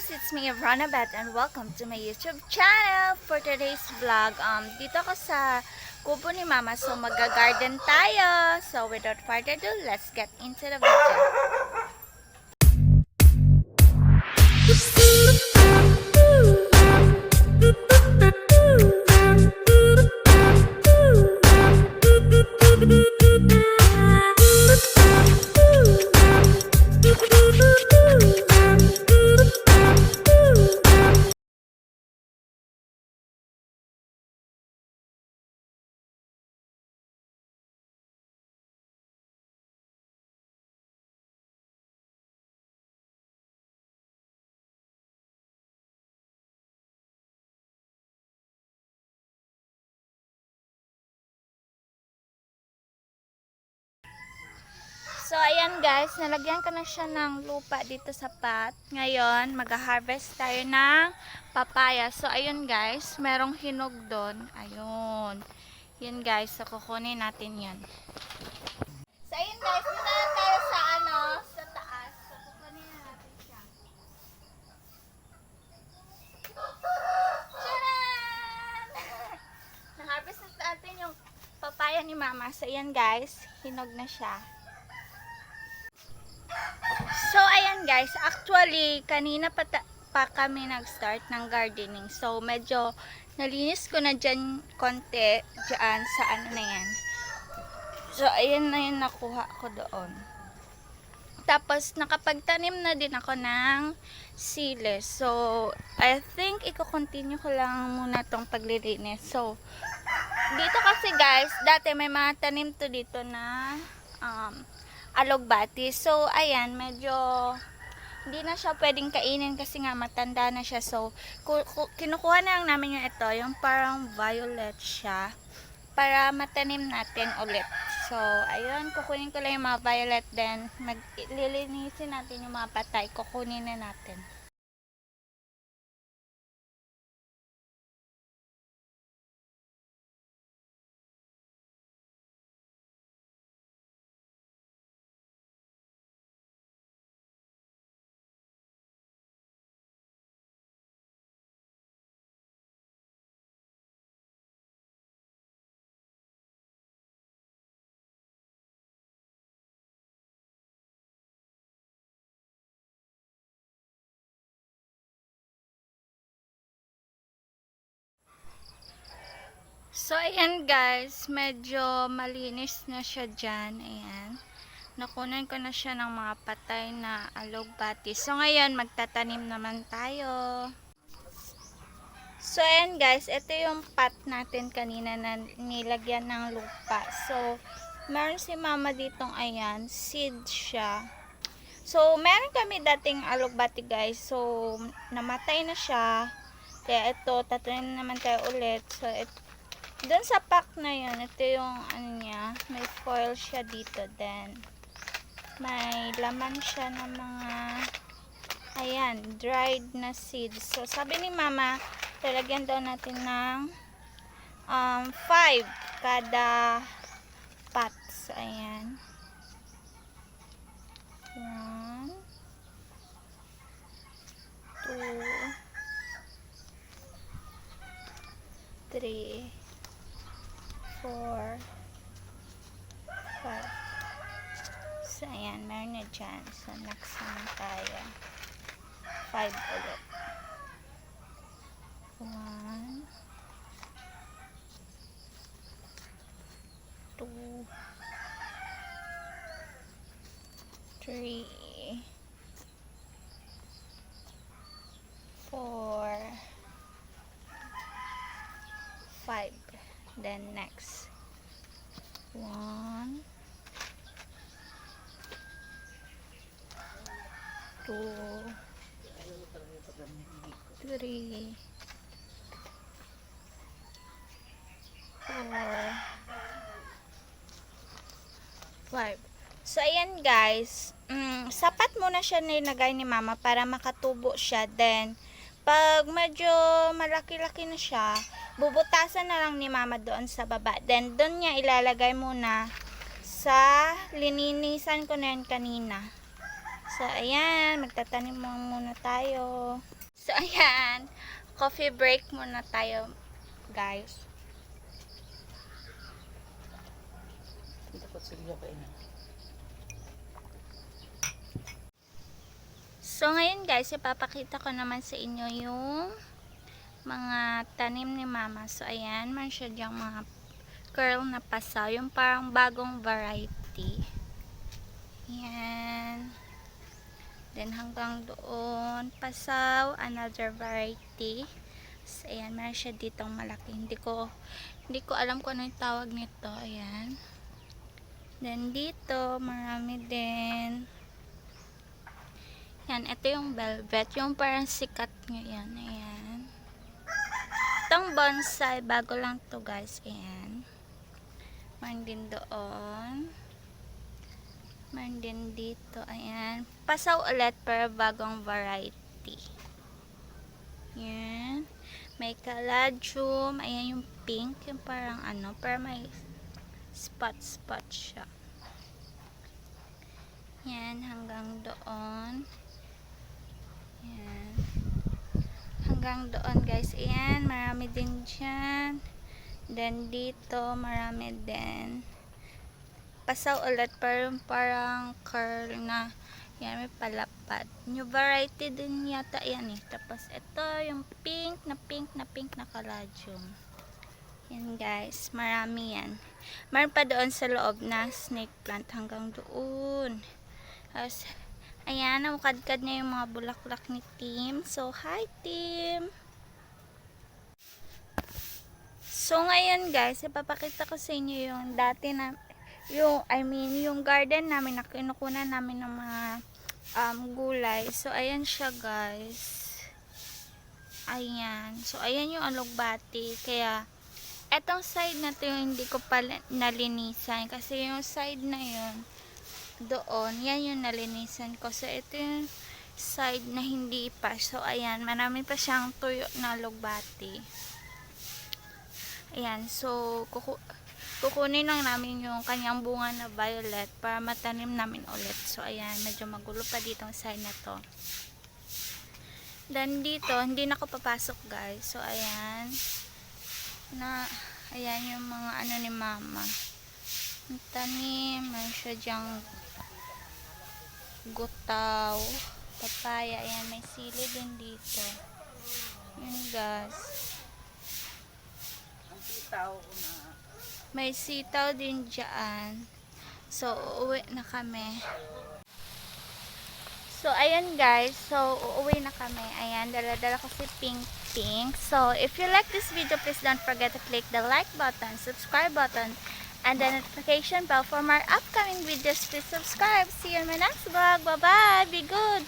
guys, it's me, Rana Beth, and welcome to my YouTube channel. For today's vlog, dito ako sa kubo ni Mama, so mag-garden tayo. So without further ado, let's get into the video. So, ayan guys, nalagyan ko na siya ng lupa dito sa pot. Ngayon, mag-harvest tayo ng papaya. So, ayun guys, merong hinog doon. Ayun. Yun guys, so kukunin natin yan. So, ayun guys, dito na tayo sa sa taas. So, kukunin na natin siya. Tcharan! Na-harvest na natin yung papaya ni Mama. So, ayan guys, hinog na siya. So, ayan guys, actually, kanina pa kami nag-start ng gardening. So, medyo nalinis ko na dyan konti, dyan sa ano na yan. So, ayan na yung nakuha ko doon. Tapos, nakapagtanim na din ako ng sili. So, I think, i-continue ko lang muna tong paglilinis. So, dito kasi guys, dati may mga tanim to dito na, alugbati. So, ayan, medyo hindi na siya pwedeng kainin kasi nga matanda na siya. So, kinukuha na lang namin yung ito, yung parang violet siya para matanim natin ulit. So, ayun, kukunin ko lang yung mga violet, then lilinisin natin yung mga patay. Kukunin na natin. So, ayan guys, medyo malinis na siya dyan. Ayan. Nakunan ko na siya ng mga patay na alugbati. So, ngayon, magtatanim naman tayo. So, ayan guys, ito yung pot natin kanina na nilagyan ng lupa. So, meron si Mama ditong, ayan, seed siya. So, meron kami dating alugbati guys. So, namatay na siya. Kaya ito, tatanim naman tayo ulit. So, doon sa pack na yun, ito yung ano niya, may foil siya dito. Then, may laman siya ng mga, ayan, dried na seeds. So, sabi ni Mama, talagyan daw natin ng 5 kada pots. Ayan. 1, 2, 3, 4, 5. So, ayan, meron na dyan. So, next naman tayo. 5 ulit. 1, 2, 3, 4, 5. Then next. 1, 2, 3, 4, 5. So, ayan guys. Sapat muna siya nilagay ni Mama para makatubo siya. Then, pag medyo malaki-laki na siya, bubutasan na lang ni Mama doon sa baba. Then, doon niya ilalagay muna sa lininisan ko na yan kanina. So, ayan. Magtatanim muna tayo. So, ayan. Coffee break muna tayo, guys. So, ngayon guys, ipapakita ko naman sa inyo yung mga tanim ni Mama. So, ayan. Man siya diyang mga curl na pasaw. Yung parang bagong variety. Ayan. Then, hanggang doon, pasaw, another variety. So, ayan. Meron siya ditong malaki. Hindi ko alam kung ano yung tawag nito. Ayan. Then, dito, marami din. Yan, ito yung velvet. Yung parang sikat ngayon. Ayan. Itong bonsai, bago lang to guys. Ayan. Meron din doon. Meron din dito. Ayan. Pasaw ulit pero bagong variety. Ayan. May caladium. Ayan yung pink. Yung parang ano. Pero may spot siya. Ayan. Hanggang doon. Ayan. Hanggang doon guys. Ayan. Marami din dyan. Then dito. Marami din. Pasaw ulit. Pero parang curl na. Yan, may palapad. New variety din yata yan eh. Tapos ito yung pink na caladium. Yan guys. Marami yan. Meron pa doon sa loob na snake plant hanggang doon. Tapos ayan, namukadkad na yung mga bulaklak ni Tim. So, hi Tim! So, ngayon guys, ipapakita ko sa inyo yung dati na, yung garden namin na kinukunan namin ng mga gulay. So, ayan siya guys. Ayan. So, ayan yung alugbati. Kaya, etong side na to yung hindi ko pa nalinisan. Kasi yung side na yun, doon, yan yung nalinisan ko. So, ito yung side na hindi pa. So, ayan, marami pa siyang tuyo na alugbati. Ayan, so, kukunin lang namin yung kanyang bunga na violet para matanim namin ulit. So, ayan, medyo magulo pa ditong side na to. Then, dito, hindi na ako papasok, guys. So, ayan. Ayan yung mga ano ni Mama. Ang tanim, may siya dyang gutaw, papaya, ayan, may sili din dito. Yun, guys. May sitaw din dyan. So, uuwi na kami. So, ayan guys. So, uuwi na kami. Ayan, dala-dala ko si Pink. So, if you like this video, please don't forget to click the like button, subscribe button, and the notification bell for more upcoming videos. Please subscribe. See you in my next vlog. Bye-bye. Be good.